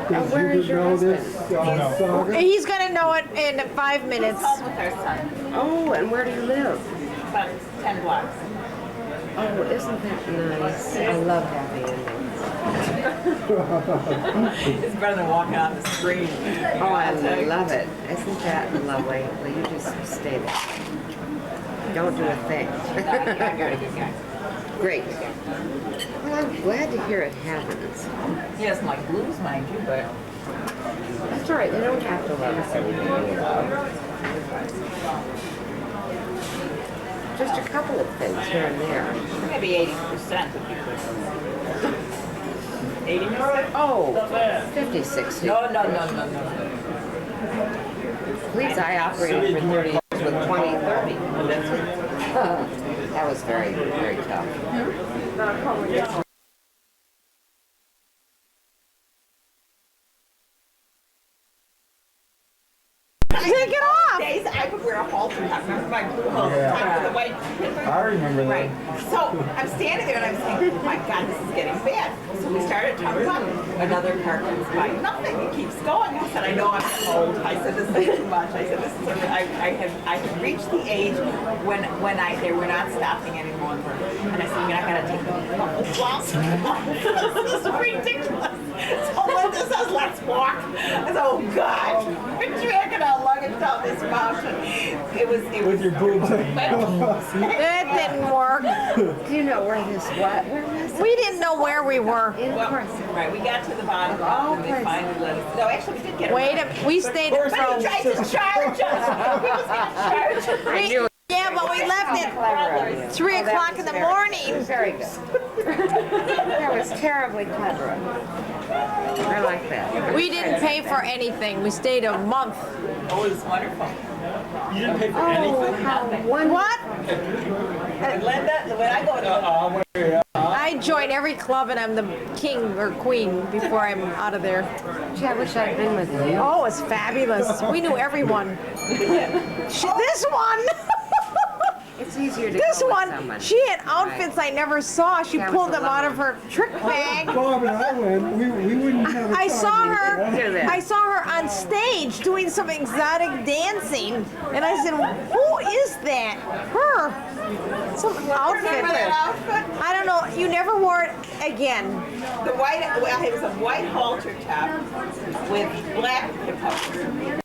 Where is your husband? saga? He's gonna know it in 5 minutes. Home with our son. Oh, and where do you live? About 10 blocks. Oh, isn't that nice? I love happy endings. It's better than walking on the screen. Oh, I love it. Isn't that lovely? Well, you just stay there. Don't do a thing. I got a good guy. Great. Well, I'm glad to hear it happens. He doesn't like blues, mind you, but That's all right. They don't have to love us every day. Just a couple of things here and there. maybe 80% would be good. 80%? Oh, 50, 60. No. Please, I operated for 30 years with 20, 30. That was very, very tough. Take it off. Days I would wear a halter top. Remember my blue halter top with the white? I remember that. Right. So I'm standing there and I'm thinking, oh my God, this is getting bad. So we started talking about another car comes by. Nothing. It keeps going. I said, I know I'm old. I said, this is too much. I said, this is. I have reached the age when they were not stopping any longer. And I said, I gotta take the flowers. This is ridiculous. So Linda says, let's walk. I said, oh God, we're dragging our luggage down this mountain. It was. With your boobs. That didn't work. Do you know where this what? Where was it? We didn't know where we were. In Crescent. Right, we got to the bottom and they finally let us. No, actually, we did get Wait, we stayed But he from. tried to charge us. He was going to charge us. I knew it. Yeah, but we left at Clever of you. 3 Oh, that o'clock was in the very- morning. Very good. That was terribly clever of you. I like that. We didn't pay for anything. We stayed a month. Oh, it was wonderful. You didn't pay for Oh, anything? how wonderful. What? And Linda, when I go to I join every club and I'm the king or queen before I'm out of there. Gee, I wish I'd been with you. Oh, it's fabulous. We knew everyone. This one. It's easier to This go with one, someone. she had outfits I never saw. She That was pulled a them out lovely of her trick bag. Bob and I went, we wouldn't have a I saw time. Do her. that. I saw her on stage doing some exotic dancing, and I said, "Who is that? Her? Some outfit." remember that outfit? I don't know. You never wore it again. The white, well, it was a white halter top with black hip hop.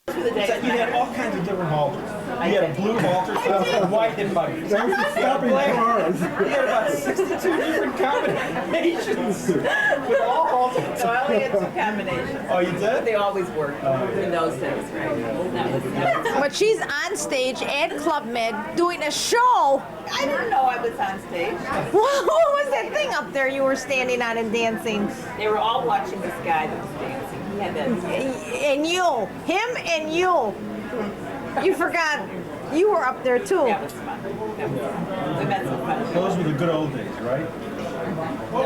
Those were the days. You had all kinds of different halters. You had a blue halter, and white hip buttons. That was the stopping cars. You had about 62 different combinations with all halters. So I only had 2 combinations. Oh, you But did? they always worked in those days, right? That was But she's on stage at Club Med doing a show. I didn't know I was on stage. What was that thing up there you were standing on and dancing? They were all watching this guy that was dancing. He had that. And you, him and you. You forgot you were up there too. That was fun. That was fun. We met some fun. Those were the good old days, right?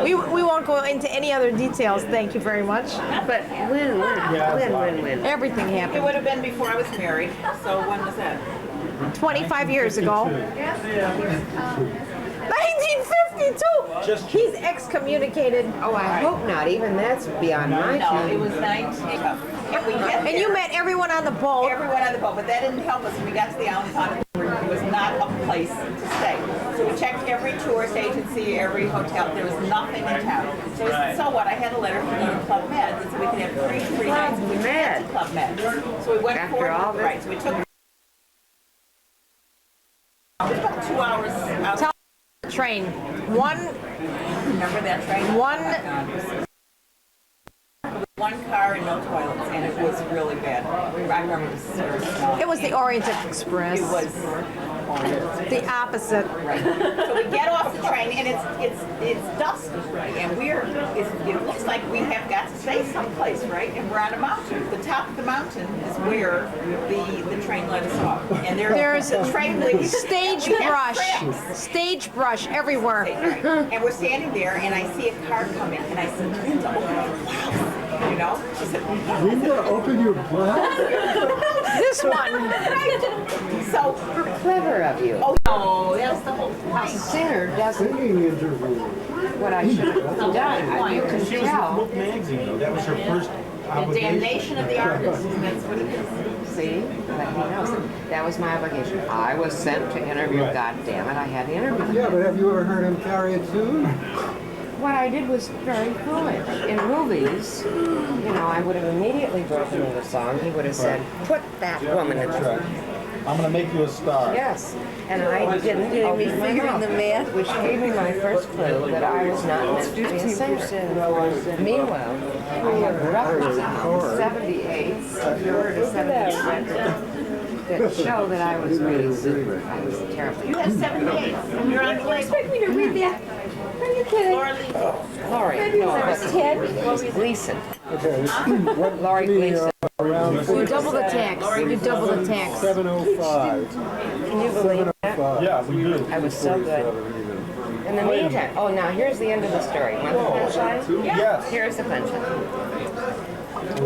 We won't go into any other details, thank you very much. But win, win. Everything It happened. would have been before I was married. So when was that? 25 years ago. 1952! He's excommunicated. Oh, I hope not. Even that's beyond my No, it time. was 19. And we get And you met everyone on the boat. everyone on the boat, but that didn't help us when we got to the island pond. It was not a place to stay. So we checked every tourist agency, every hotel. There was nothing in town. So we said, so what? I had a letter to go to Club Med so we could have free nights. We went to Club Med. So we went After for all this? right. So we took. It was about 2 hours out. Tell train. Remember that train? One car and no toilets, and it was really bad. I remember it was so small. It was the Orient Express. It was the opposite. right. So we get off the train, and it's dusty, and it looks like we have got to stay someplace, right? And we're on a mountain. The top of the mountain is where the train let us off, and There's the train leaves. stage We have brush. tracks. Stage brush everywhere. And we're standing there, and I see a car coming, and I said, Linda, open your blouse. You know? She said, Linda, open your blouse. This one. so, Clever of you. oh no, that's the whole A point. singer doesn't Singing interview. what I should have done. You can She was with tell. Look magazine, though. That was her first The damnation of the artist, that's what it is. See, but he knows it. That was my obligation. I was sent to interview. God damn it, I had to interview. Yeah, but have you ever heard him carry a tune? What I did was very foolish. In movies, you know, I would have immediately broken into song. He would have said, "Put that woman in That's right. I'm gonna make you a star. Yes, and I didn't Did open we my figure in mouth, the math? which gave me my first clue that I was not meant to be a singer. Meanwhile, I have records of 78, February to 78 records that show that I was really super. I was terrible. You have 78, and you're on the label. Expect me to read that? Are you kidding? Laura Lee. Laurie, no, I was but 10. Gleason. Okay, what, Laurie give me, Gleason. around You double the tax. You double the tax. 7:05. Can you believe that? 7:05. Yeah, we do. I was so good. In the meantime, oh, now here's the end of the story. Want the punchline? Yes. Here's the punchline.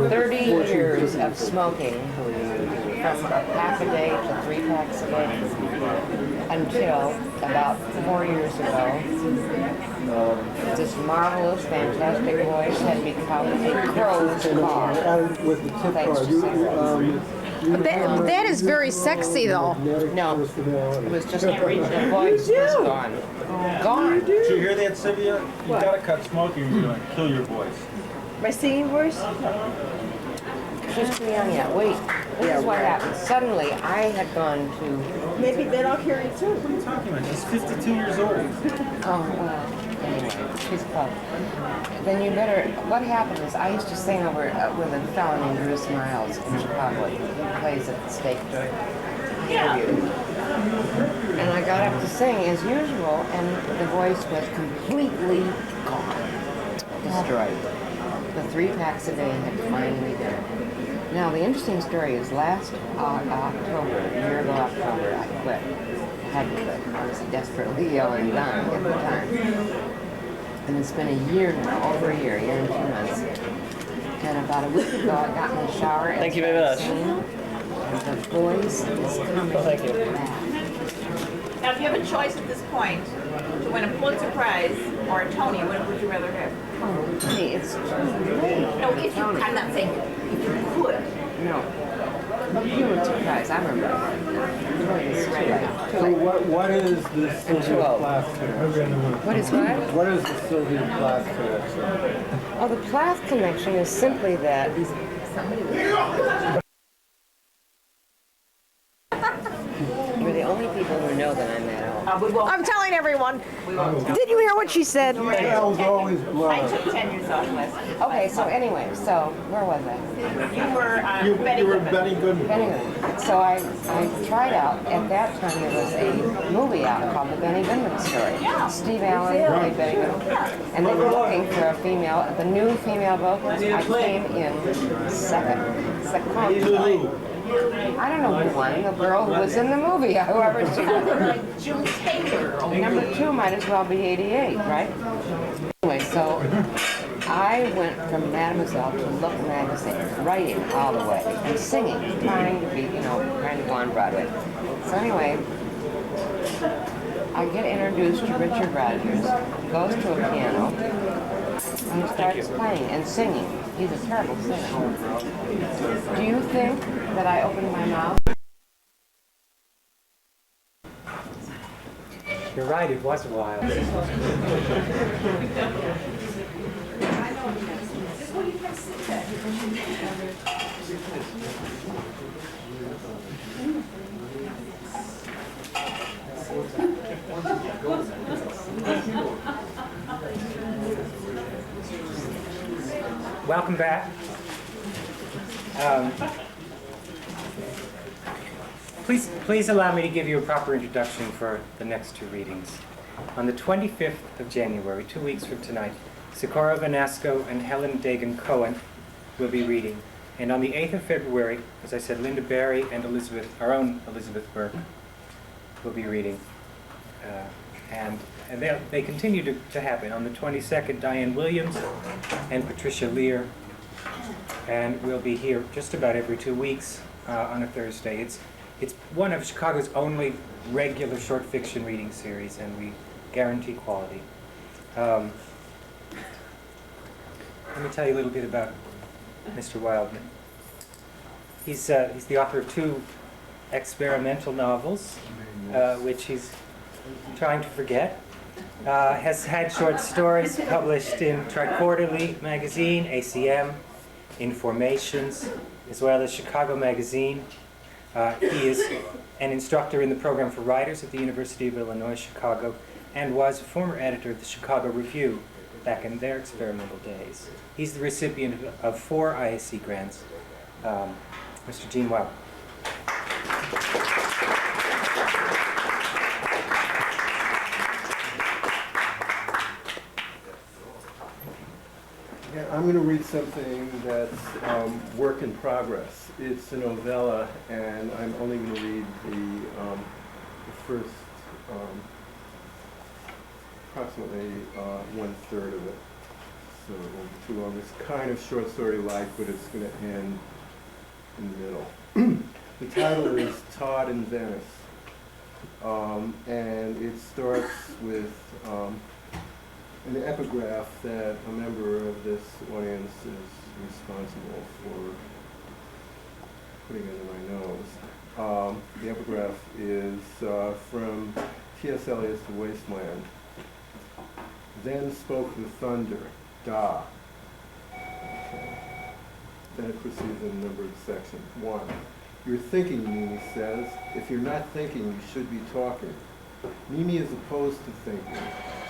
30 years of smoking, from a pack a day to 3 packs a day, until about 4 years ago, this marvelous, fantastic voice had become a crow's caw. And with the tip Thanks card, to Sarah. That is very sexy, though. No, it was just the voice was gone. Gone. Did you hear that, Sylvia? You gotta cut smoking or you're gonna kill your voice. My singing voice? She's too young yet. Wait, this is what happened. Suddenly, I had gone to, Maybe then I'll hear it too. What are you talking about? She's 52 years old. oh, well, anyway, she's close. Then you better, what happened is I used to sing over with a fellow named Bruce Miles in Chicago. He plays at the State Interview. And I got up to sing as usual, and the voice was completely gone, destroyed. The 3 packs a day had finally done it. Now, the interesting story is last October, a year ago October, I quit. I had to quit. I was desperately ill and dying at the time. And it's been a year now, over a year and 2 months. And about a week ago, I got in the shower and Thank you very much. singing, and the voice is coming thank you. back. Now, if you have a choice at this point to win a Pulitzer Prize or a Tony, what would you rather have? Oh, honey, it's too late. No, if you, I'm not saying if you could. No. Pulitzer Prize, I remember. Right. So what is the Sylvia old. Plath connection? What is what? What is the Sylvia Plath connection? Oh, the Plath connection is simply that you're the only people who know that I'm that old. We won't. I'm telling everyone. We won't tell. Did you hear what she said? That was always I blood. took 10 years off last. Okay, so anyway, so where was I? You were Betty You were Goodman. Benny Goodman. Anyway, so I tried out. At that time, there was a movie out called The Benny Goodman Story. Steve Allen played Benny Goodman. And they were looking for a female, the new female vocalist. I came in second. I don't know who won. The girl who was in the movie, whoever she was. June Taylor. Number 2 might as well be 88, right? Anyway, so I went from Mademoiselle to Look magazine, writing all the way and singing, trying to be, trying to go on Broadway. So anyway, I get introduced to Richard Rodgers. He goes to a piano and he starts playing and singing. He's a terrible singer. Do you think that I opened my mouth? You're right, it was a while. Welcome back. Please allow me to give you a proper introduction for the next 2 readings. On the 25th of January, 2 weeks from tonight, Socorro Vanasco and Helen Dagan Cohen will be reading. And on the 8th of February, as I said, Linda Barry and our own Elizabeth Burke will be reading. And they continue to happen. On the 22nd, Diane Williams and Patricia Lear. And we'll be here just about every 2 weeks on a Thursday. It's one of Chicago's only regular short fiction reading series, and we guarantee quality. Let me tell you a little bit about Mr. Wildman. He's the author of 2 experimental novels, which he's trying to forget. Has had short stories published in Triquarterly magazine, ACM, Informations, as well as Chicago Magazine. He is an instructor in the program for writers at the University of Illinois, Chicago, and was a former editor of the Chicago Review back in their experimental days. He's the recipient of 4 ISC grants. Mr. Gene Wildman. Yeah, I'm going to read something that's work in progress. It's a novella, and I'm only going to read the first approximately 1/3 of it. So it won't be too long. It's kind of short story-like, but it's going to end in the middle. The title is Todd in Venice, and it starts with an epigraph that a member of this audience is responsible for putting under my nose. The epigraph is from T.S. Eliot's The Wasteland. Then spoke the thunder, Da. Okay. Then it proceeds in numbered sections. 1. You're thinking, Mimi says. If you're not thinking, you should be talking. Mimi is opposed to thinking.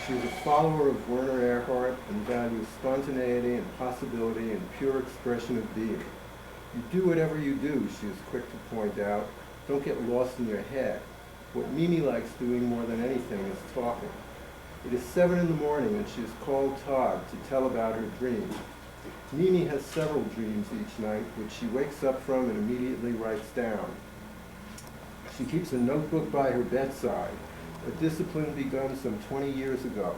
She is a follower of Werner Erhard and values spontaneity and possibility and pure expression of being. You do whatever you do, she is quick to point out. Don't get lost in your head. What Mimi likes doing more than anything is talking. It is 7 in the morning and she has called Todd to tell about her dream. Mimi has several dreams each night, which she wakes up from and immediately writes down. She keeps a notebook by her bedside, a discipline begun some 20 years ago,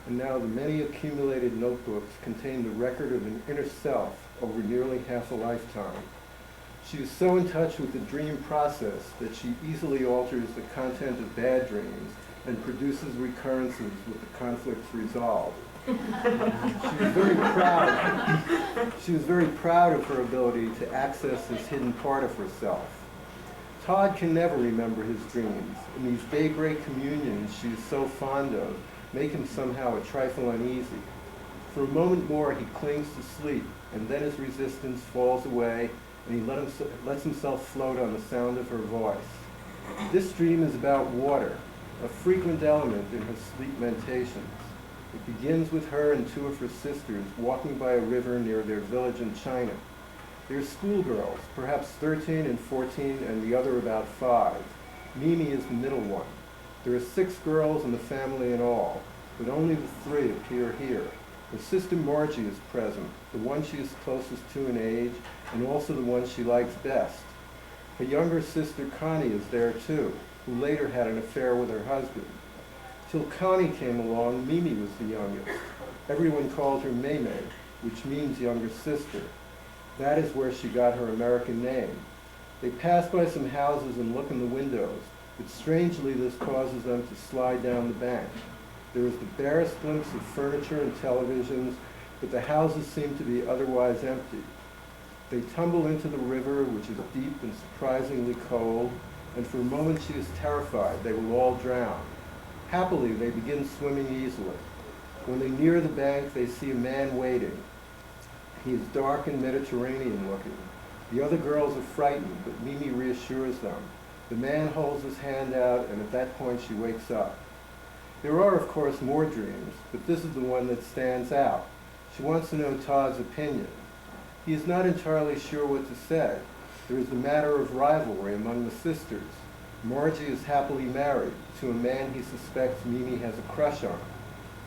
and now the many accumulated notebooks contain the record of an inner self over nearly half a lifetime. She is so in touch with the dream process that she easily alters the content of bad dreams and produces recurrences with the conflicts resolved. She was very proud of her ability to access this hidden part of herself. Todd can never remember his dreams, and these daybreak communions she is so fond of make him somehow a trifle uneasy. For a moment more he clings to sleep, and then his resistance falls away, and he lets himself float on the sound of her voice. This dream is about water, a frequent element in his sleep meditations. It begins with her and 2 of her sisters walking by a river near their village in China. They're schoolgirls, perhaps 13 and 14, and the other about 5. Mimi is the middle one. There are 6 girls in the family in all, but only the 3 appear here. Her sister Margie is present, the one she is closest to in age, and also the one she likes best. Her younger sister Connie is there too, who later had an affair with her husband. Till Connie came along, Mimi was the youngest. Everyone called her Maymay, which means younger sister. That is where she got her American name. They pass by some houses and look in the windows, but strangely this causes them to slide down the bank. There is the barest glimpse of furniture and televisions, but the houses seem to be otherwise empty. They tumble into the river, which is deep and surprisingly cold, and for a moment she is terrified they will all drown. Happily, they begin swimming easily. When they near the bank, they see a man waiting. He is dark and Mediterranean looking. The other girls are frightened, but Mimi reassures them. The man holds his hand out, and at that point she wakes up. There are, of course, more dreams, but this is the one that stands out. She wants to know Todd's opinion. He is not entirely sure what to say. There is a matter of rivalry among the sisters. Margie is happily married to a man he suspects Mimi has a crush on.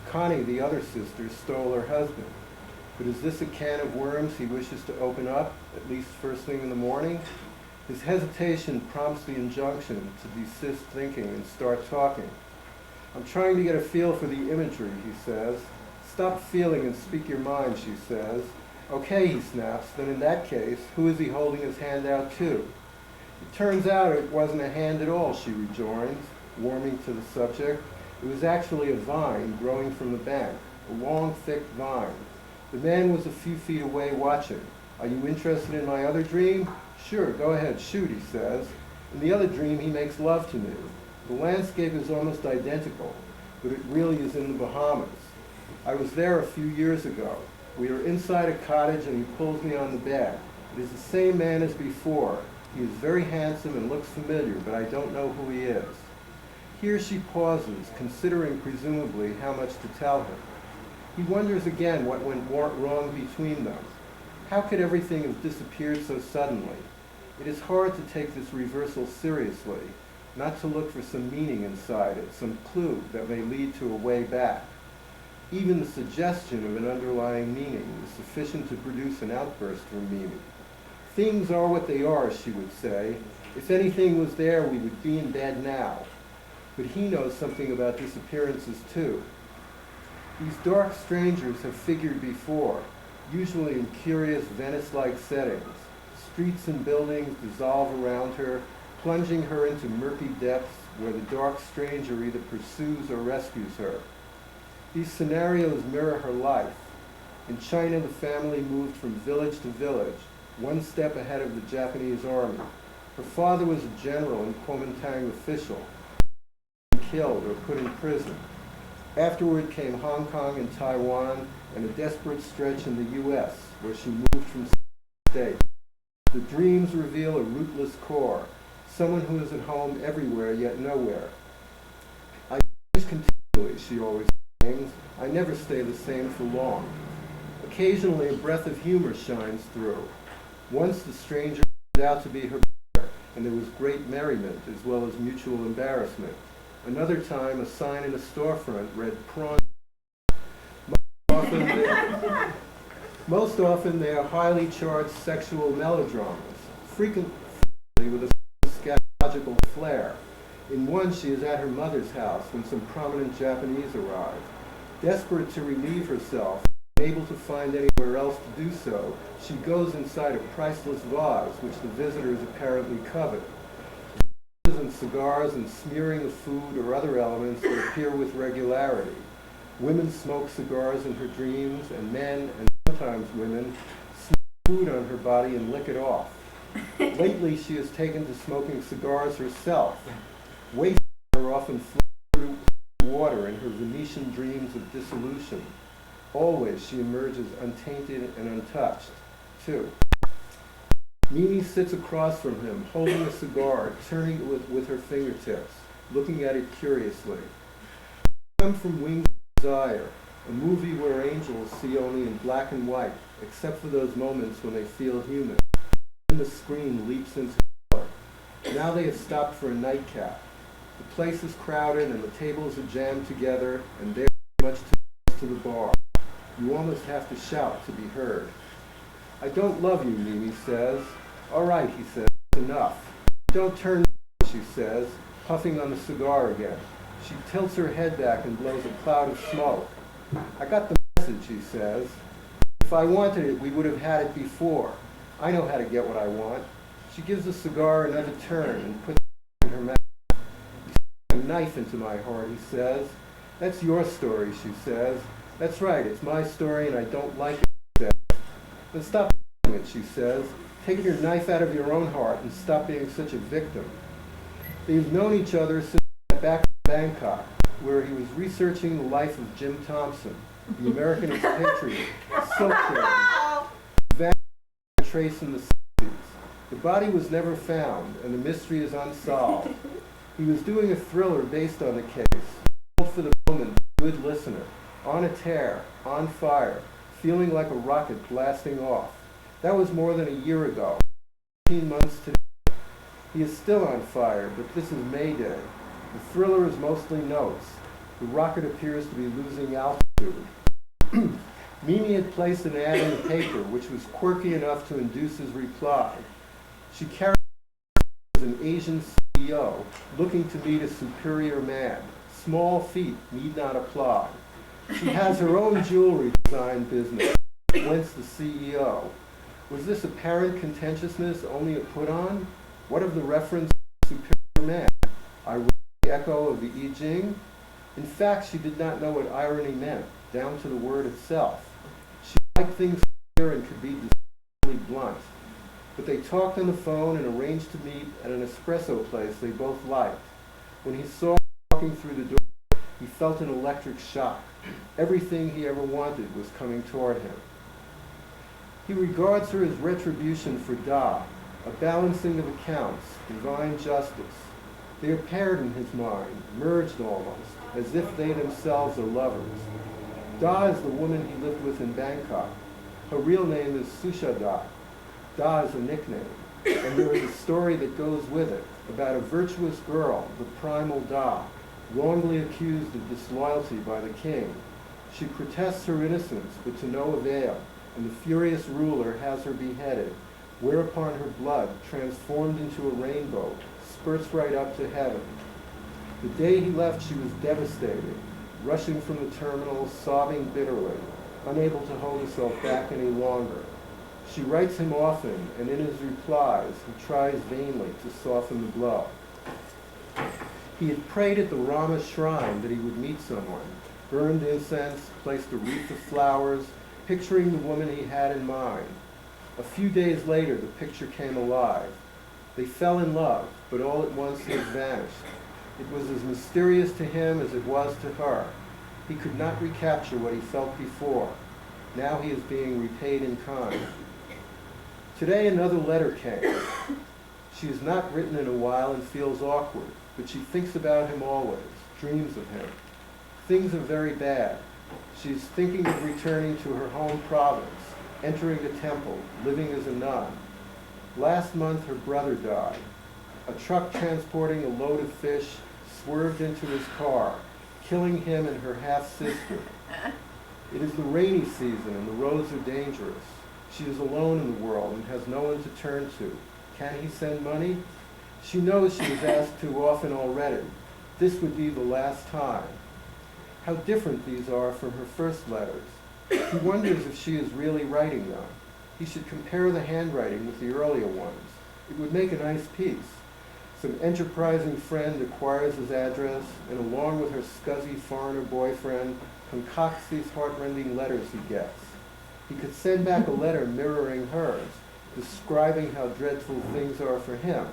Connie, the other sister, stole her husband. But is this a can of worms he wishes to open up, at least first thing in the morning? His hesitation prompts the injunction to desist thinking and start talking. I'm trying to get a feel for the imagery, he says. Stop feeling and speak your mind, she says. Okay, he snaps, then in that case, who is he holding his hand out to? It turns out it wasn't a hand at all, she rejoins, warming to the subject. It was actually a vine growing from the bank, a long, thick vine. The man was a few feet away watching. Are you interested in my other dream? Sure, go ahead, shoot, he says. In the other dream, he makes love to me. The landscape is almost identical, but it really is in the Bahamas. I was there a few years ago. We are inside a cottage and he pulls me on the bed. It is the same man as before. He is very handsome and looks familiar, but I don't know who he is. Here she pauses, considering presumably how much to tell him. He wonders again what went wrong between them. How could everything have disappeared so suddenly? It is hard to take this reversal seriously, not to look for some meaning inside it, some clue that may lead to a way back. Even the suggestion of an underlying meaning is sufficient to produce an outburst from Mimi. Things are what they are, she would say. If anything was there, we would be in bed now. But he knows something about disappearances too. These dark strangers have figured before, usually in curious Venice-like settings. Streets and buildings dissolve around her, plunging her into murky depths where the dark stranger either pursues or rescues her. These scenarios mirror her life. In China, the family moved from village to village, one step ahead of the Japanese army. Her father was a general and Kuomintang official, killed or put in prison. Afterward came Hong Kong and Taiwan, and a desperate stretch in the U.S., where she moved from state. The dreams reveal a rootless core, someone who is at home everywhere yet nowhere. I change continually, she always claims. I never stay the same for long. Occasionally a breath of humor shines through. Once the stranger turned out to be her brother, and there was great merriment as well as mutual embarrassment. Another time, a sign in a storefront read prawn. Most often they are highly charged sexual melodramas, frequently with a scatological flair. In one, she is at her mother's house when some prominent Japanese arrive. Desperate to relieve herself, unable to find anywhere else to do so, she goes inside a priceless vase which the visitors apparently covet. And cigars and smearing of food or other elements that appear with regularity. Women smoke cigars in her dreams, and men, and sometimes women, smear food on her body and lick it off. Lately, she has taken to smoking cigars herself. Waste are often flowing through water in her Venetian dreams of dissolution. Always she emerges untainted and untouched, too. Mimi sits across from him, holding a cigar, turning it with her fingertips, looking at it curiously. Come from Wings of Desire, a movie where angels see only in black and white, except for those moments when they feel human. Then the screen leaps into color. Now they have stopped for a nightcap. The place is crowded and the tables are jammed together, and they're much too close to the bar. You almost have to shout to be heard. I don't love you, Mimi says. All right, he says, enough. Don't turn, she says, puffing on the cigar again. She tilts her head back and blows a cloud of smoke. I got the message, he says. If I wanted it, we would have had it before. I know how to get what I want. She gives the cigar another turn and puts it in her mouth. You stick a knife into my heart, he says. That's your story, she says. That's right, it's my story and I don't like it, he says. Then stop it, she says. Take your knife out of your own heart and stop being such a victim. They've known each other since back in Bangkok, where he was researching the life of Jim Thompson, the American expatriate, silk trade, vanished a trace in the 60s. The body was never found, and the mystery is unsolved. He was doing a thriller based on the case, called for the moment, good listener, on a tear, on fire, feeling like a rocket blasting off. That was more than a year ago, 18 months today. He is still on fire, but this is May Day. The thriller is mostly notes. The rocket appears to be losing altitude. Mimi had placed an ad in the paper, which was quirky enough to induce his reply. She carried as an Asian CEO, looking to meet a superior man. Small feet need not apply. She has her own jewelry design business, whence the CEO. Was this apparent contentiousness only a put-on? What of the reference to superior man? Ironic echo of the I Ching? In fact, she did not know what irony meant, down to the word itself. She liked things clear and could be decidedly blunt. But they talked on the phone and arranged to meet at an espresso place they both liked. When he saw her walking through the door, he felt an electric shock. Everything he ever wanted was coming toward him. He regards her as retribution for Da, a balancing of accounts, divine justice. They are paired in his mind, merged almost, as if they themselves are lovers. Da is the woman he lived with in Bangkok. Her real name is Susha Da. Da is a nickname, and there is a story that goes with it about a virtuous girl, the primal Da, wrongly accused of disloyalty by the king. She protests her innocence, but to no avail, and the furious ruler has her beheaded, whereupon her blood, transformed into a rainbow, spurts right up to heaven. The day he left, she was devastated, rushing from the terminal, sobbing bitterly, unable to hold herself back any longer. She writes him often, and in his replies, he tries vainly to soften the blow. He had prayed at the Rama shrine that he would meet someone, burned incense, placed a wreath of flowers, picturing the woman he had in mind. A few days later, the picture came alive. They fell in love, but all at once he had vanished. It was as mysterious to him as it was to her. He could not recapture what he felt before. Now he is being repaid in kind. Today another letter came. She has not written in a while and feels awkward, but she thinks about him always, dreams of him. Things are very bad. She is thinking of returning to her home province, entering a temple, living as a nun. Last month her brother died. A truck transporting a load of fish swerved into his car, killing him and her half-sister. It is the rainy season and the roads are dangerous. She is alone in the world and has no one to turn to. Can he send money? She knows she was asked too often already. This would be the last time. How different these are from her first letters. He wonders if she is really writing them. He should compare the handwriting with the earlier ones. It would make a nice piece. Some enterprising friend acquires his address and along with her scuzzy foreigner boyfriend concocts these heartrending letters he gets. He could send back a letter mirroring hers, describing how dreadful things are for him.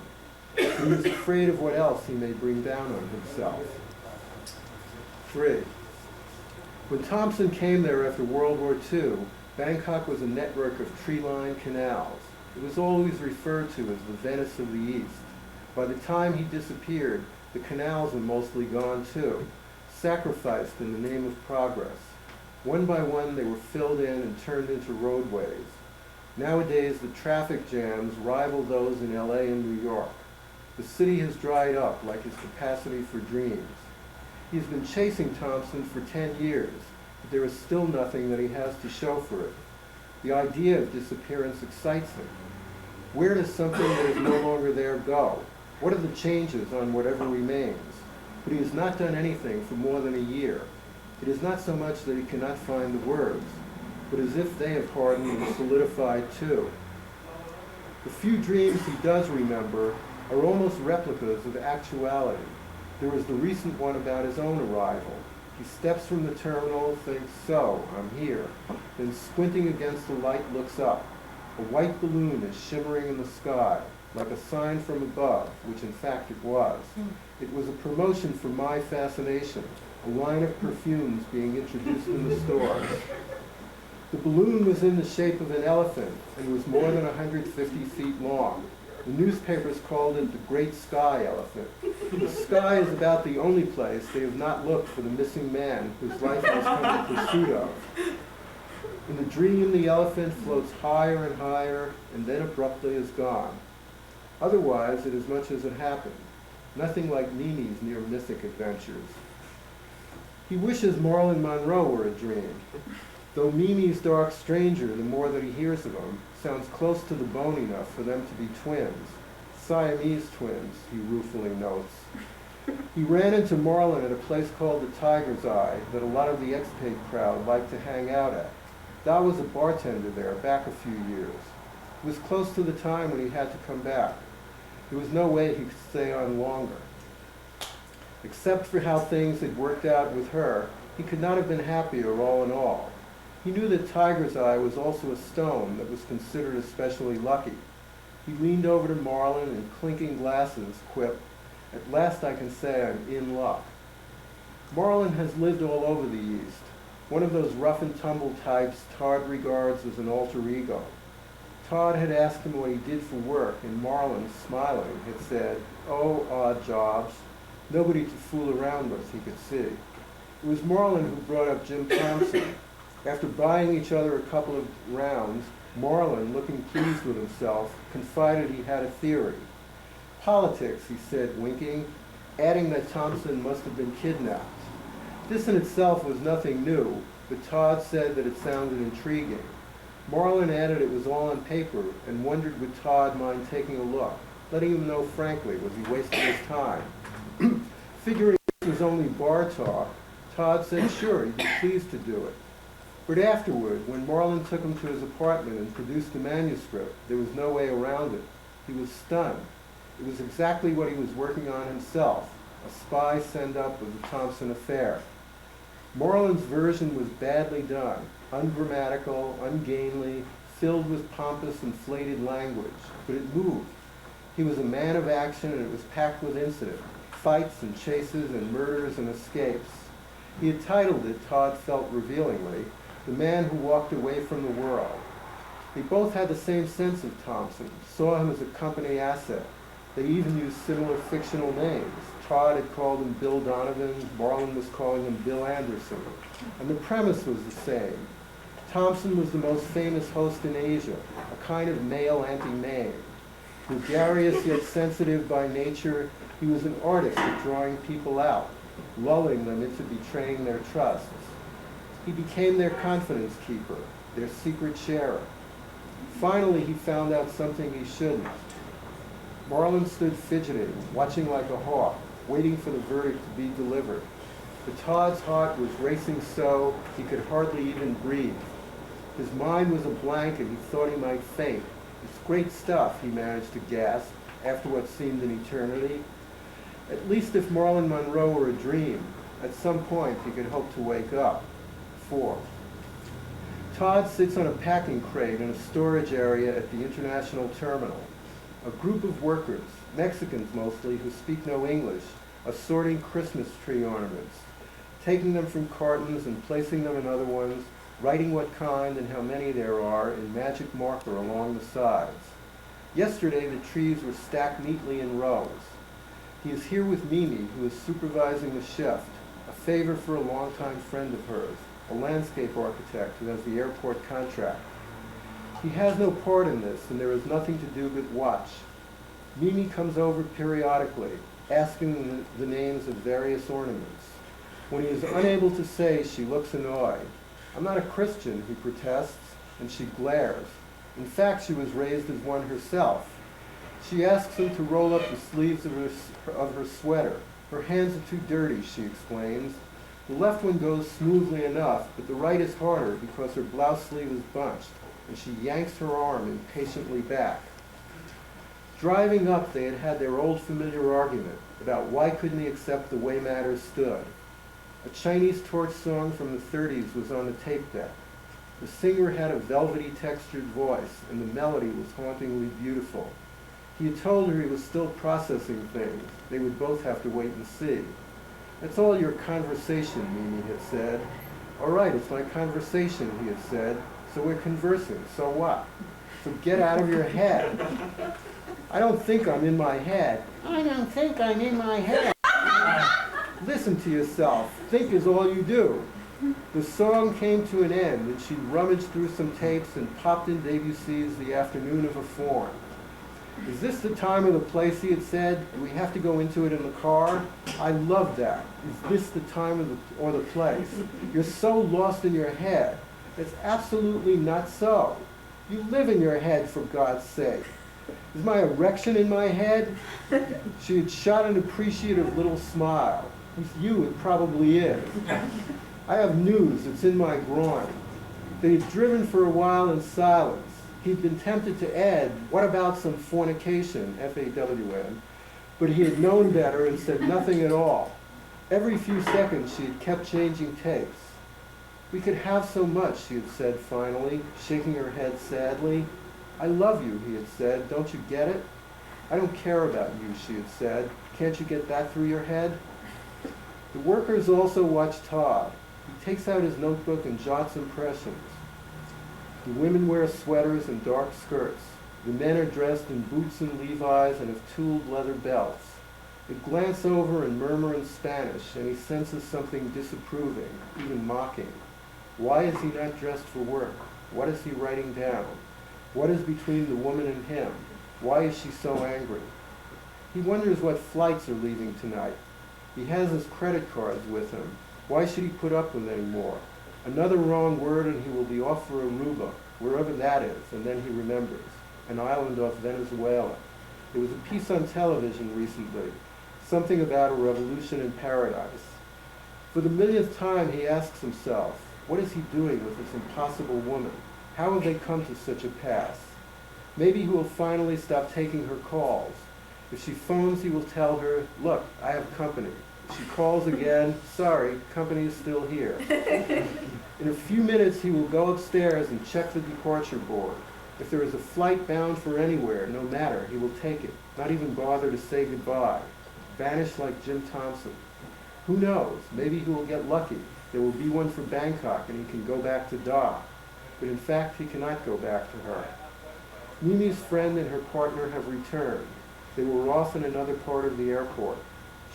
He is afraid of what else he may bring down on himself. 3. When Thompson came there after World War II, Bangkok was a network of tree-lined canals. It was always referred to as the Venice of the East. By the time he disappeared, the canals were mostly gone too, sacrificed in the name of progress. One by one, they were filled in and turned into roadways. Nowadays, the traffic jams rival those in LA and New York. The city has dried up like his capacity for dreams. He's been chasing Thompson for 10 years, but there is still nothing that he has to show for it. The idea of disappearance excites him. Where does something that is no longer there go? What are the changes on whatever remains? But he has not done anything for more than a year. It is not so much that he cannot find the words, but as if they have hardened and solidified too. The few dreams he does remember are almost replicas of actuality. There was the recent one about his own arrival. He steps from the terminal, thinks, so, I'm here. Then squinting against the light looks up. A white balloon is shimmering in the sky, like a sign from above, which in fact it was. It was a promotion for My Fascination, a line of perfumes being introduced in the stores. The balloon was in the shape of an elephant and was more than 150 feet long. The newspapers called it the Great Sky Elephant. The sky is about the only place they have not looked for the missing man whose life has come in pursuit of. In the dream, the elephant floats higher and higher and then abruptly is gone. Otherwise, it is much as it happened. Nothing like Mimi's near mythic adventures. He wishes Marilyn Monroe were a dream. Though Mimi's dark stranger, the more that he hears of him, sounds close to the bone enough for them to be twins. Siamese twins, he ruefully notes. He ran into Marlon at a place called the Tiger's Eye that a lot of the expat crowd liked to hang out at. Da was a bartender there back a few years. It was close to the time when he had to come back. There was no way he could stay on longer. Except for how things had worked out with her, he could not have been happier all in all. He knew that Tiger's Eye was also a stone that was considered especially lucky. He leaned over to Marlin and clinking glasses quipped, "At last I can say I'm in luck." Marlin has lived all over the East, one of those rough and tumble types Todd regards as an alter ego. Todd had asked him what he did for work, and Marlin, smiling, had said, "Oh, odd jobs. Nobody to fool around with," he could see. It was Marlin who brought up Jim Thompson. After buying each other a couple of rounds, Marlin, looking pleased with himself, confided he had a theory. "Politics," he said, winking, adding that Thompson must have been kidnapped. This in itself was nothing new, but Todd said that it sounded intriguing. Marlin added it was all on paper and wondered would Todd mind taking a look, letting him know frankly was he wasting his time. Figuring this was only bar talk, Todd said sure, he'd be pleased to do it. But afterward, when Marlin took him to his apartment and produced the manuscript, there was no way around it. He was stunned. It was exactly what he was working on himself, a spy send-up of the Thompson affair. Marlin's version was badly done, ungrammatical, ungainly, filled with pompous, inflated language, but it moved. He was a man of action, and it was packed with incident, fights and chases and murders and escapes. He had titled it, Todd felt revealingly, "The Man Who Walked Away from the World." They both had the same sense of Thompson, saw him as a company asset. They even used similar fictional names. Todd had called him Bill Donovan, Marlin was calling him Bill Anderson. And the premise was the same. Thompson was the most famous host in Asia, a kind of male anti-Mame. Gregarious yet sensitive by nature, he was an artist at drawing people out, lulling them into betraying their trusts. He became their confidence keeper, their secret sharer. Finally, he found out something he shouldn't. Marlin stood fidgeting, watching like a hawk, waiting for the verdict to be delivered. But Todd's heart was racing so he could hardly even breathe. His mind was a blank and he thought he might faint. "It's great stuff," he managed to gasp, after what seemed an eternity. At least if Marlon Monroe were a dream, at some point he could hope to wake up. 4. Todd sits on a packing crate in a storage area at the International Terminal. A group of workers, Mexicans mostly, who speak no English, are sorting Christmas tree ornaments, taking them from cartons and placing them in other ones, writing what kind and how many there are in magic marker along the sides. Yesterday the trees were stacked neatly in rows. He is here with Mimi, who is supervising the shift, a favor for a longtime friend of hers, a landscape architect who has the airport contract. He has no part in this, and there is nothing to do but watch. Mimi comes over periodically, asking the names of various ornaments. When he is unable to say, she looks annoyed. "I'm not a Christian," he protests, and she glares. In fact, she was raised as one herself. She asks him to roll up the sleeves of her sweater. Her hands are too dirty, she explains. The left one goes smoothly enough, but the right is harder because her blouse sleeve is bunched, and she yanks her arm impatiently back. Driving up, they had had their old familiar argument about why couldn't he accept the way matters stood. A Chinese torch song from the 30s was on the tape deck. The singer had a velvety textured voice, and the melody was hauntingly beautiful. He had told her he was still processing things. They would both have to wait and see. "That's all your conversation," Mimi had said. "All right, it's my conversation," he had said. "So we're conversing, so what? So get out of your head." "I don't think I'm in my head." "I don't think I'm in my head." Listen to yourself. Think is all you do. The song came to an end, and she rummaged through some tapes and popped in Debussy's The Afternoon of a Faun. "Is this the time or the place?" he had said. "Do we have to go into it in the car? I love that. Is this the time or the place? You're so lost in your head. It's absolutely not so. You live in your head, for God's sake. Is my erection in my head?" She had shot an appreciative little smile. "With you, it probably is. I have news. It's in my groin." They had driven for a while in silence. He'd been tempted to add, "What about some fornication, F-A-W-N?" But he had known better and said nothing at all. Every few seconds she had kept changing tapes. We could have so much, she had said finally, shaking her head sadly. I love you, he had said. Don't you get it? I don't care about you, she had said. Can't you get that through your head? The workers also watch Todd. He takes out his notebook and jots impressions. The women wear sweaters and dark skirts. The men are dressed in boots and Levi's and have tooled leather belts. They glance over and murmur in Spanish, and he senses something disapproving, even mocking. Why is he not dressed for work? What is he writing down? What is between the woman and him? Why is she so angry? He wonders what flights are leaving tonight. He has his credit cards with him. Why should he put up with any more? Another wrong word and he will be off for Aruba, wherever that is, and then he remembers. An island off Venezuela. There was a piece on television recently, something about a revolution in paradise. For the millionth time he asks himself, what is he doing with this impossible woman? How have they come to such a pass? Maybe he will finally stop taking her calls. If she phones, he will tell her, look, I have company. If she calls again, sorry, company is still here. In a few minutes, he will go upstairs and check the departure board. If there is a flight bound for anywhere, no matter, he will take it, not even bother to say goodbye. Vanish like Jim Thompson. Who knows? Maybe he will get lucky. There will be one for Bangkok and he can go back to Da. But in fact, he cannot go back to her. Mimi's friend and her partner have returned. They were off in another part of the airport.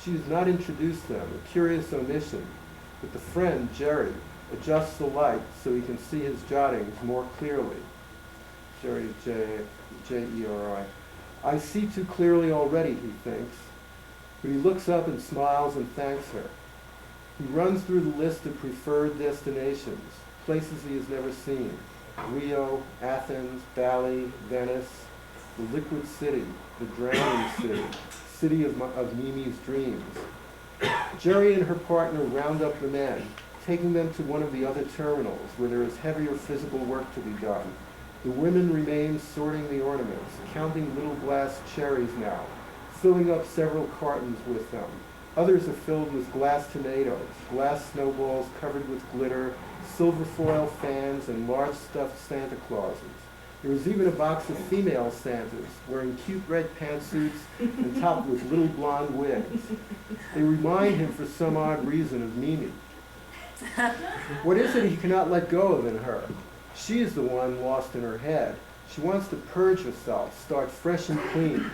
She has not introduced them, a curious omission. But the friend, Jerry, adjusts the light so he can see his jottings more clearly. Jerry, J-E-R-I. I see too clearly already, he thinks. But he looks up and smiles and thanks her. He runs through the list of preferred destinations, places he has never seen. Rio, Athens, Bali, Venice, the liquid city, the drowning city, city of Mimi's dreams. Jerry and her partner round up the men, taking them to one of the other terminals where there is heavier physical work to be done. The women remain sorting the ornaments, counting little glass cherries now, filling up several cartons with them. Others are filled with glass tomatoes, glass snowballs covered with glitter, silver foil fans, and large stuffed Santa Clauses. There is even a box of female Santas, wearing cute red pantsuits and topped with little blonde wigs. They remind him for some odd reason of Mimi. What is it he cannot let go of in her? She is the one lost in her head. She wants to purge herself, start fresh and clean.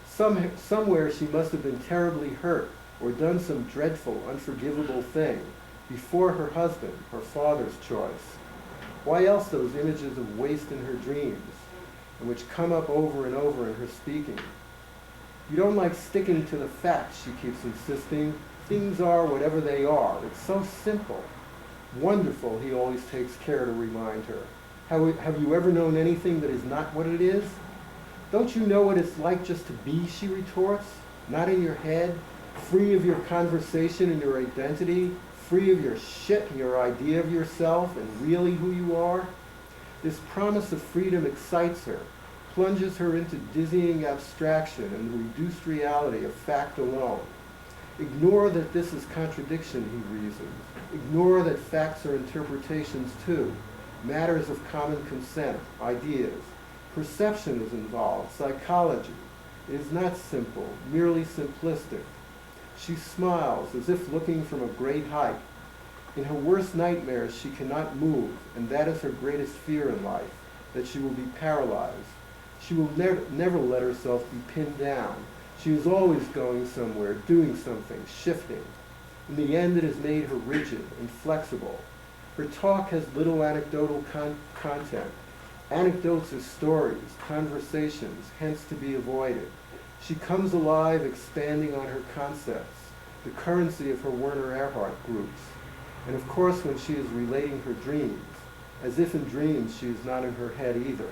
Somewhere she must have been terribly hurt or done some dreadful, unforgivable thing before her husband, her father's choice. Why else those images of waste in her dreams, and which come up over and over in her speaking? You don't like sticking to the facts, she keeps insisting. Things are whatever they are. It's so simple. Wonderful, he always takes care to remind her. Have you ever known anything that is not what it is? Don't you know what it's like just to be, she retorts? Not in your head, free of your conversation and your identity, free of your shit and your idea of yourself and really who you are? This promise of freedom excites her, plunges her into dizzying abstraction and the reduced reality of fact alone. Ignore that this is contradiction, he reasons. Ignore that facts are interpretations too, matters of common consent, ideas. Perception is involved, psychology. It is not simple, merely simplistic. She smiles as if looking from a great height. In her worst nightmares, she cannot move, and that is her greatest fear in life, that she will be paralyzed. She will never let herself be pinned down. She is always going somewhere, doing something, shifting. In the end, it has made her rigid, inflexible. Her talk has little anecdotal content. Anecdotes are stories, conversations, hence to be avoided. She comes alive, expanding on her concepts, the currency of her Werner Erhard groups. And of course, when she is relating her dreams, as if in dreams she is not in her head either.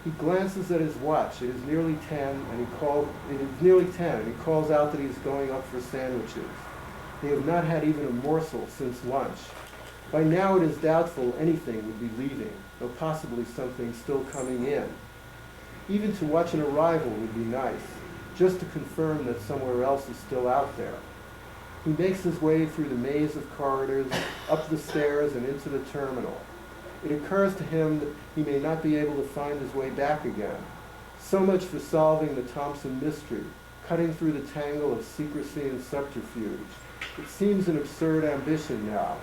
He glances at his watch. It is nearly 10, and he calls out that he's going up for sandwiches. They have not had even a morsel since lunch. By now it is doubtful anything would be leaving, though possibly something still coming in. Even to watch an arrival would be nice, just to confirm that somewhere else is still out there. He makes his way through the maze of corridors, up the stairs, and into the terminal. It occurs to him that he may not be able to find his way back again. So much for solving the Thompson mystery, cutting through the tangle of secrecy and subterfuge. It seems an absurd ambition now.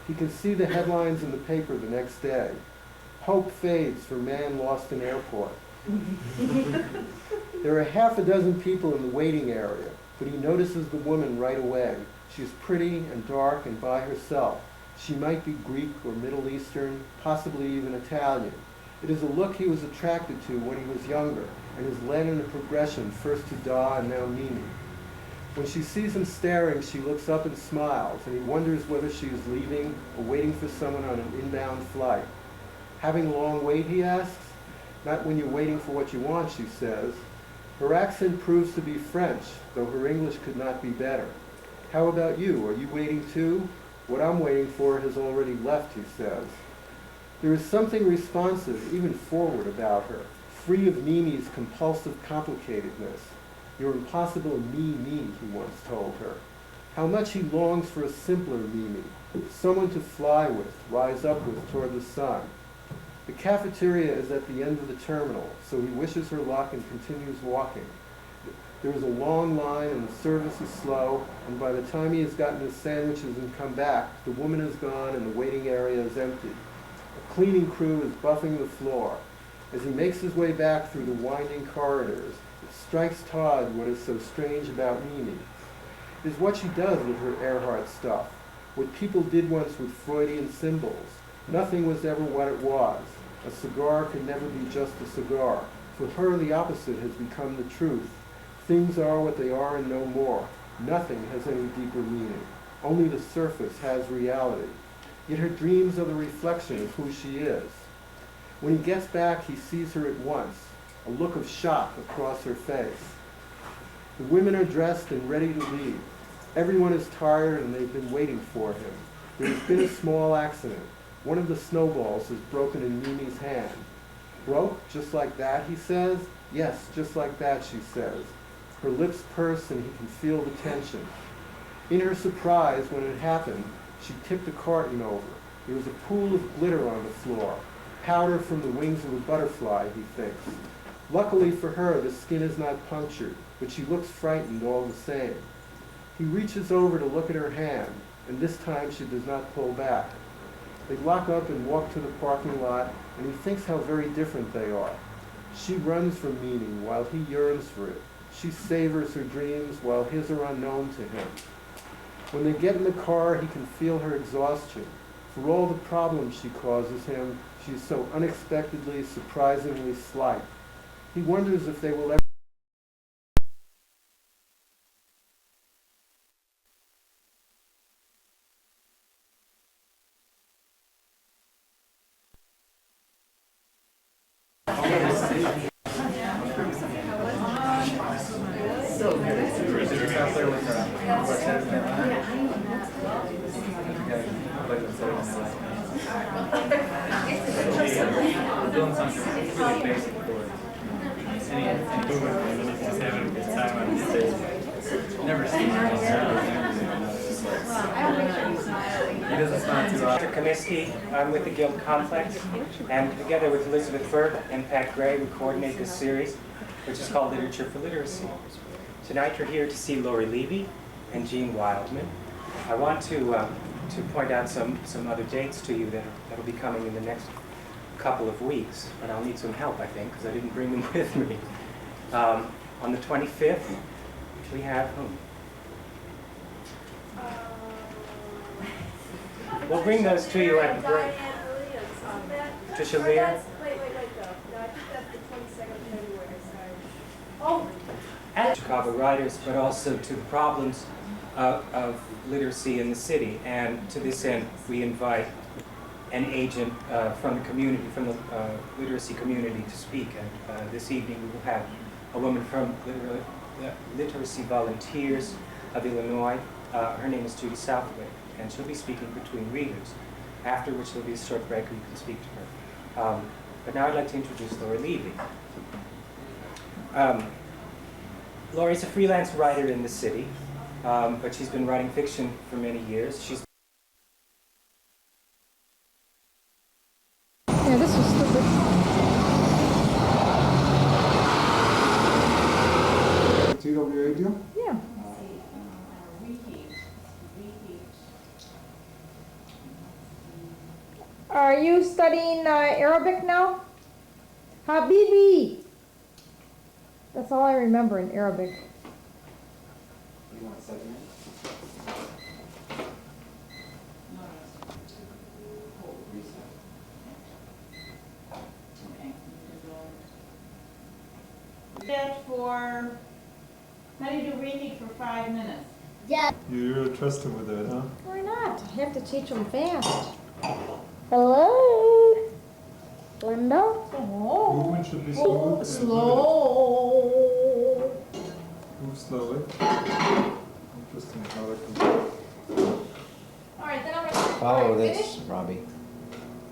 He can see the headlines in the paper the next day. Hope fades for man lost in airport. There are half a dozen people in the waiting area, but he notices the woman right away. She is pretty and dark and by herself. She might be Greek or Middle Eastern, possibly even Italian. It is a look he was attracted to when he was younger, and has led in a progression first to Da and now Mimi. When she sees him staring, she looks up and smiles, and he wonders whether she is leaving or waiting for someone on an inbound flight. Having a long wait, he asks. Not when you're waiting for what you want, she says. Her accent proves to be French, though her English could not be better. How about you? Are you waiting too? What I'm waiting for has already left, he says. There is something responsive, even forward about her, free of Mimi's compulsive complicatedness. You're impossible me, he once told her. How much he longs for a simpler Mimi, someone to fly with, rise up with toward the sun. The cafeteria is at the end of the terminal, so he wishes her luck and continues walking. There is a long line and the service is slow, and by the time he has gotten his sandwiches and come back, the woman is gone and the waiting area is empty. A cleaning crew is buffing the floor. As he makes his way back through the winding corridors, it strikes Todd what is so strange about Mimi. It is what she does with her Earhart stuff, what people did once with Freudian symbols. Nothing was ever what it was. A cigar could never be just a cigar. For her, the opposite has become the truth. Things are what they are and no more. Nothing has any deeper meaning. Only the surface has reality. Yet her dreams are the reflection of who she is. When he gets back, he sees her at once, a look of shock across her face. The women are dressed and ready to leave. Everyone is tired and they've been waiting for him. There has been a small accident. One of the snowballs is broken in Mimi's hand. Broke just like that, he says? Yes, just like that, she says. Her lips purse and he can feel the tension. In her surprise when it happened, she tipped a carton over. There was a pool of glitter on the floor. Powder from the wings of a butterfly, he thinks. Luckily for her, the skin is not punctured, but she looks frightened all the same. He reaches over to look at her hand, and this time she does not pull back. They lock up and walk to the parking lot, and he thinks how very different they are. She runs from meaning while he yearns for it. She savors her dreams while his are unknown to him. When they get in the car, he can feel her exhaustion. For all the problems she causes him, she is so unexpectedly, surprisingly slight. He wonders if they will ever Mr. Kaminsky, I'm with the Guild Complex, and together with Elizabeth Burke and Pat Gray, we coordinate this series, which is called Literature for Literacy. Tonight you're here to see Lori Levy and Gene Wildman. I want to point out some other dates to you that'll be coming in the next couple of weeks, but I'll need some help, I think, because I didn't bring them with me. On the 25th, we have whom? We'll bring those to you at the break. Tricia Lear? Wait, though. No, I think that's the 22nd of February, sorry. Oh! At Chicago writers, but also to the problems of literacy in the city. And to this end, we invite an agent from the community, from the literacy community to speak. And this evening we will have a woman from Literacy Volunteers of Illinois. Her name is Judy Southwick, and she'll be speaking between readers, after which there'll be a short break where you can speak to her. But now I'd like to introduce Lori Levy. Lori's a freelance writer in the city, but she's been writing fiction for many years. She's Yeah, this is stupid. TWA deal? Yeah. Are you studying Arabic now? Habibi! That's all I remember in Arabic. You want 7 minutes? That for, how do you do reading for 5 minutes? You're trusting with it, huh? Why not? I have to teach them fast. Hello, Linda. Oh, Movement should be smooth. and slow. Move slowly. Interesting how that can. All right, then I'm gonna. Follow this, Robbie.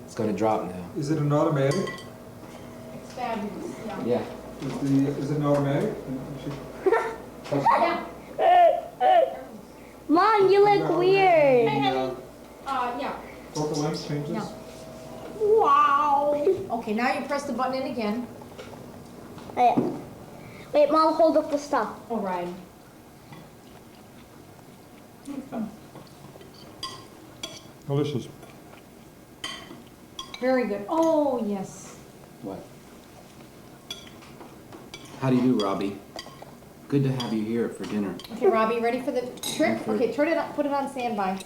It's going to drop now. Is it an automatic? It's fabulous. Yeah. Yeah. Is it an automatic? Mom, you look weird. Yeah. Focal length changes? No. Wow. Okay, now you press the button in again. Wait, Mom, hold up the stuff. All right. Delicious. Very good. Oh, yes. What? How do you do, Robbie? Good to have you here for dinner. Okay, Robbie, ready for the trick? For- Okay, turn it up, put it on standby.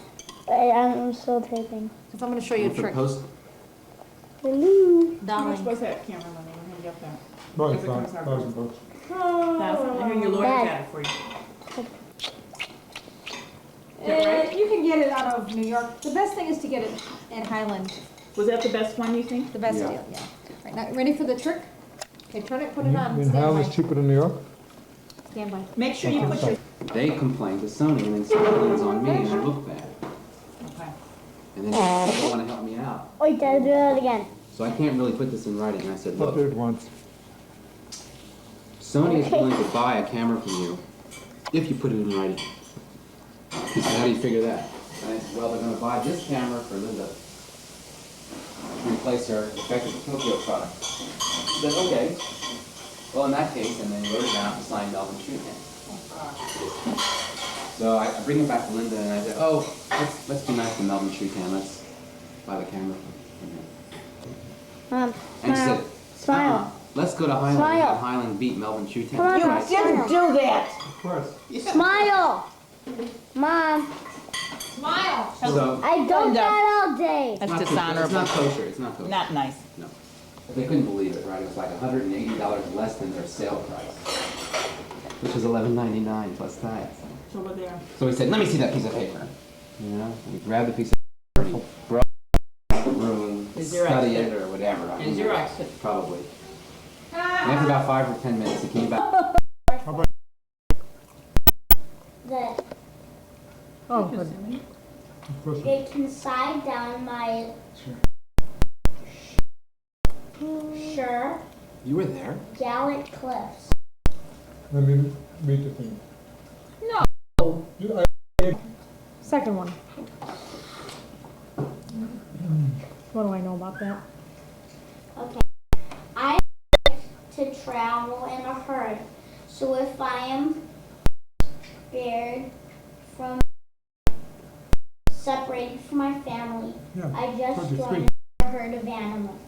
Wait, I'm still taping. Because I'm going to show you And a for trick. post, Hello. Darling. was that camera money? We're gonna get that. Right, If it comes out. $5,000. I hear your lawyer Dad. got it for you. You can get it out of New York. The best thing is to get it at Highland. Was that the best one, you think? The best Yeah. deal, yeah. Right, now, ready for the trick? Okay, turn it, put it on In Highland's standby. cheaper than New York? Standby. Make sure you put your, they complained to Sony, and then Sony leans on me, and it looked bad. okay. And then they want to help me out. Wait, Dad, do that again. So I can't really put this in writing. And I said, I look, did once. Sony is willing to buy a camera from you if you put it in writing. He said, how do you figure that? And I said, well, they're going to buy this camera for Linda to replace her defective Tokyo product. He said, okay. Well, in that case, and then he wrote it down to sign Melvin Schuhan. So I bring it back to Linda and I said, oh, let's be nice to Melvin Schuhan. Let's buy the camera from him. Mom, And she said, smile. let's go to Highland and Smile. have Highland beat Melvin Schuhan. Come on, Right. smile. Do that. Of course. Smile. Mom, Smile. So, I done that all day. That's it's dishonorable. not kosher. It's not kosher. Not nice. No. But they couldn't believe it, right? It was like $180 less than their sale price, which was $11.99 plus tax. So we're there. So he said, let me see that piece of paper. You know, he grabbed the piece of paper, he broke the room, Is there study exit? it or whatever. I Is don't your know. exit? Probably. And after about 5 or 10 minutes, he came back. That Oh, good. Of course. it can slide down my sure You were there. gallant cliffs. Let me read the thing. No. I Second one. What do I know about that? Okay. I like to travel in a herd. So if I am spared from separated from my family, Yeah, I just 23. joined a herd of animals.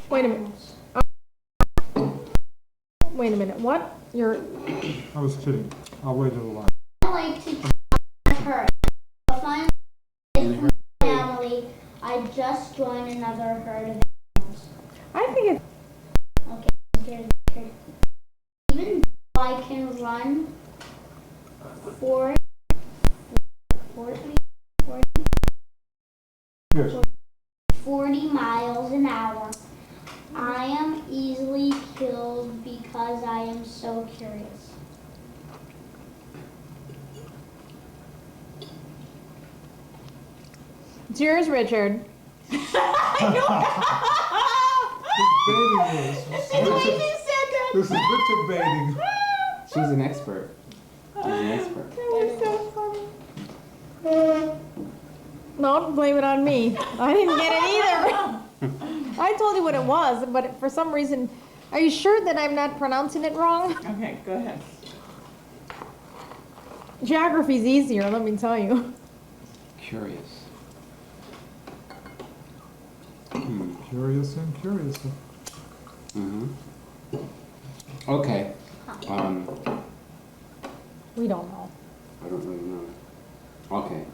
Wait a minute. Wait a minute. What? You're. I was kidding. I'll wait a little while. I like to travel in a herd. If I'm In a with my family, I just joined another herd of animals. I think it's. Okay, here's the trick. Even though I can run 40 Yes. 40 miles an hour, I am easily killed because I am so curious. It's yours, Richard. Big baiting is. He said that. This is Richard baiting. She's an expert. Nice for That was so funny. No, don't blame it on me. I didn't get it either. I told you what it was, but for some reason, are you sure that I'm not pronouncing it wrong? Okay, go ahead. Geography's easier, let me tell you. curious. Curious and curious. Mm-hmm. Okay. We don't know. I don't really know. Okay.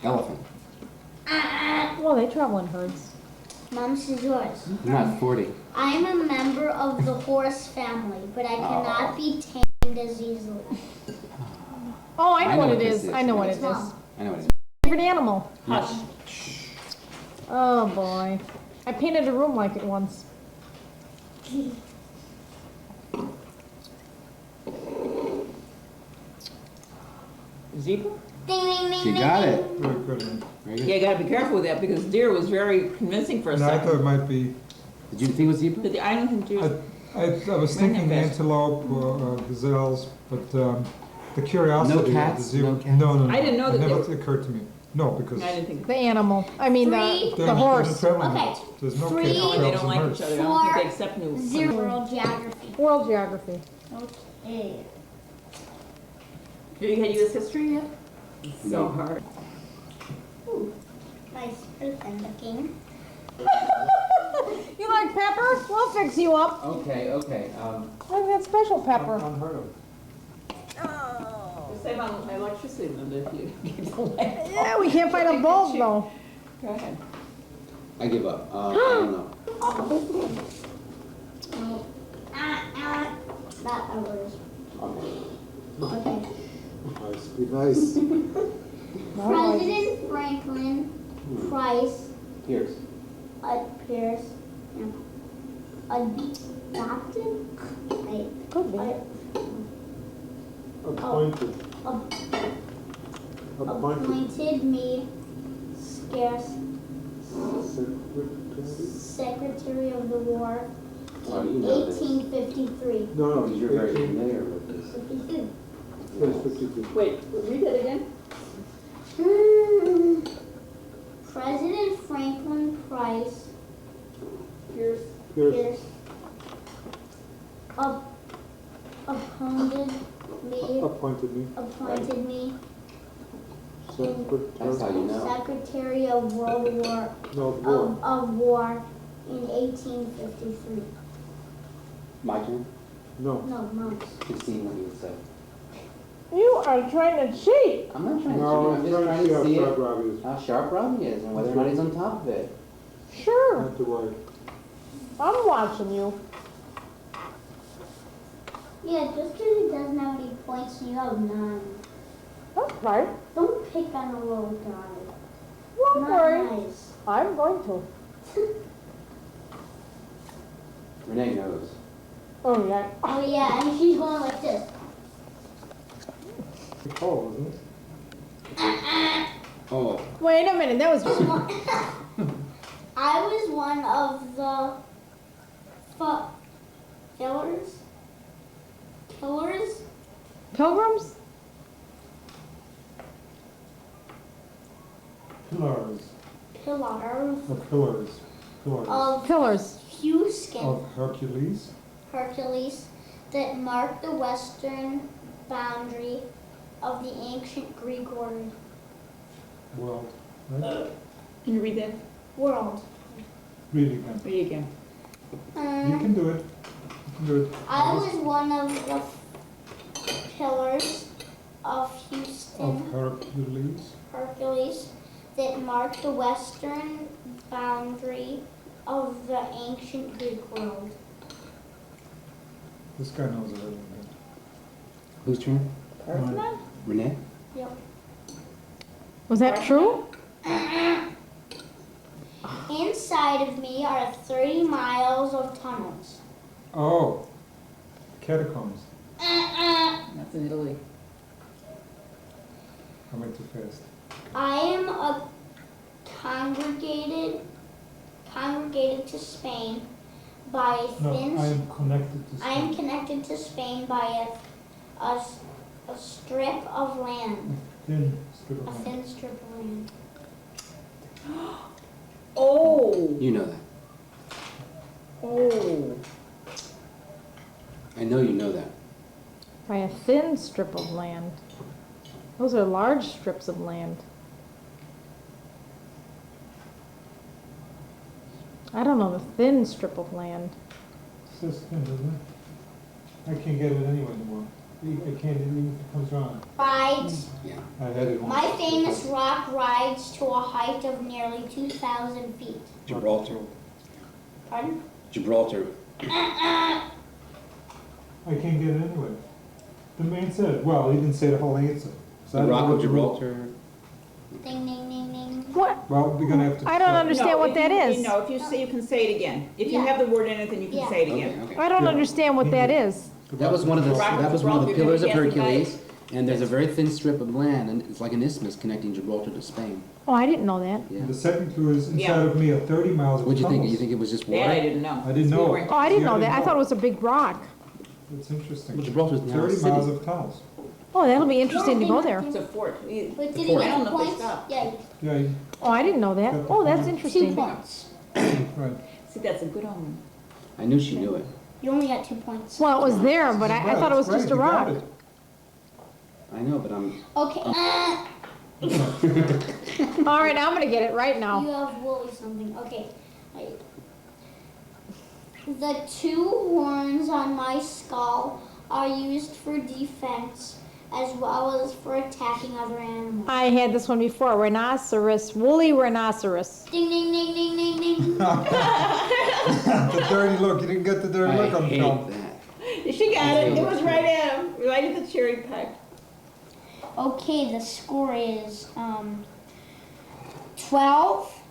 Elephant. Well, they travel in herds. Mom, this is yours. I'm not 40. I am a member of the horse family, but I cannot be tamed as easily. Oh, I know what it this is. I know what it is. Mom. I know what it is. Favorite animal. Hush. Oh boy. I painted a room like it once. Zebra? Ding, ding, ding, She ding, got ding. it. Very good. Man. Very good. Yeah, you gotta be careful with that because deer was very convincing for a And I thought second. it might be. Did you think it was zebra? But I don't think deer. I was thinking antelope or gazelles, but the curiosity. No of cats? the zebra. No cats? No. I didn't know that It they never were- occurred to me. No, because I didn't think. The animal. I mean, Three. the horse. Okay. There's no Three. cats, No, they trails, don't and like herds. each other. I don't think Four, they accept new. Zero. World geography. World geography. Okay. Have you had U.S. history yet? So No. hard. Vice President the King. You like pepper? We'll fix you up. Okay, okay. Like that special pepper. Unheard of. Just save on electricity, Linda, if you keep the light. Yeah, we can't find a bulb though. Go ahead. I give up. I don't know. Not ours. Okay. Okay. Nice. Be nice. President Franklin Price Here's. Pierce adopted. Wait. Could be. Appointed. Appointed me scarce Secretary of the War Oh, you in know this. 1853. No, Because you're very familiar with this. 52. Yes, 52. Wait, read that again. President Franklin Price Here's. Pierce appointed me That's how you know. Secretary of World War of War in 1853. My turn? No. No, Mom's. 16, what you would say. You are trying to cheat. I'm not trying to No, cheat. I'm just trying to see sharp it, Robbie is. how sharp Robbie is and whether or not he's on top of it. Sure. Not to worry. I'm watching you. Yeah, just because he doesn't have any points, you have none. That's right. Don't pick on a little guy. Don't Not worry. nice. I'm going to. Renee knows. Oh yeah. Oh yeah, and she's going like this. It's cold, isn't it? Oh, Wait a minute. That was just. I was one of the killers. Pilgrims? Pillars. Pillars No, pillars. Pillars. of Pillars. Huskin, Of Hercules. Hercules, that marked the western boundary of the ancient Greek world. World. Right? Can you read that? World. Read it again. Read it again. You can do it. You can do it. I was one of the pillars of Houston, Of Hercules. Hercules, that marked the western boundary of the ancient Greek world. This guy knows everything. whose turn? Mine. Renee? Yep. Was that true? Inside of me are 30 miles of tunnels. Oh. Catacombs. That's in Italy. I went too fast. I am congregated to Spain by a No, thin. I am connected to I am Spain. connected to Spain by a strip of land. Thin strip A of land. thin strip of land. Oh, You know that. oh. I know you know that. By a thin strip of land. Those are large strips of land. I don't know the thin strip of land. It says thin, doesn't it? I can't get it anyway anymore. I can't even if it comes on. Rides. Yeah. I had it once. My famous rock rides to a height of nearly 2,000 feet. Gibraltar. Pardon? Gibraltar. I can't get it anyway. The man said, well, he didn't say the whole answer. So I The don't know Rock what of to do. Gibraltar. Ding, ding, ding, ding. What? Well, we're gonna have to. I don't understand No, what if that you- is. No, if you say, you can say it again. If you Yeah. have the word in it, then you can Yeah. say it Okay, again. okay. I don't Yeah. understand what that is. That was one of the Rock of that was one of the Gibraltar, pillars of you're guessing, Hercules, and there's a very thin strip of land, and it's like an isthmus connecting Gibraltar to Spain. Oh, I didn't know that. Yeah. The second clue is Yeah. inside of me are 30 miles of What'd you think? tunnels. You think it was just That I water? didn't know. I didn't know. We weren't- Oh, I didn't Yeah, know that. I thought it was a big rock. It's interesting. Well, Gibraltar's now a 30 city. miles of tunnels. Oh, that'll be interesting to go there. It's a fort. You- Wait, did The he fourth. get I don't two know if they points? stopped. Yeah, Yeah, Oh, I didn't know that. Oh, that's 2 interesting. points. right. See, that's a good omen. I knew she knew it. You only got 2 points. Well, it was there, but I Well, thought it was it's just a great, you got rock. it. I know, but I'm. Okay. All right, I'm gonna get it right You now. have woolly something. Okay. Right. The 2 horns on my skull are used for defense as well as for attacking other animals. I had this one before. Rhinoceros, woolly rhinoceros. Ding, ding, ding, ding, ding, ding. The dirty look, you didn't get the dirty look I on hate film. She that. got it. It was right at him. Right at the cherry peck. Okay, the score is 12.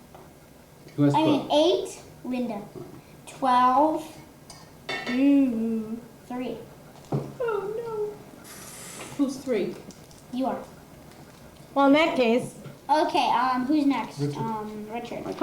Who has I mean 12? 8. Linda. 12. 3. Oh, no. Who's 3? You are. Well, in that case, Okay. Who's next? Richard. Richard. My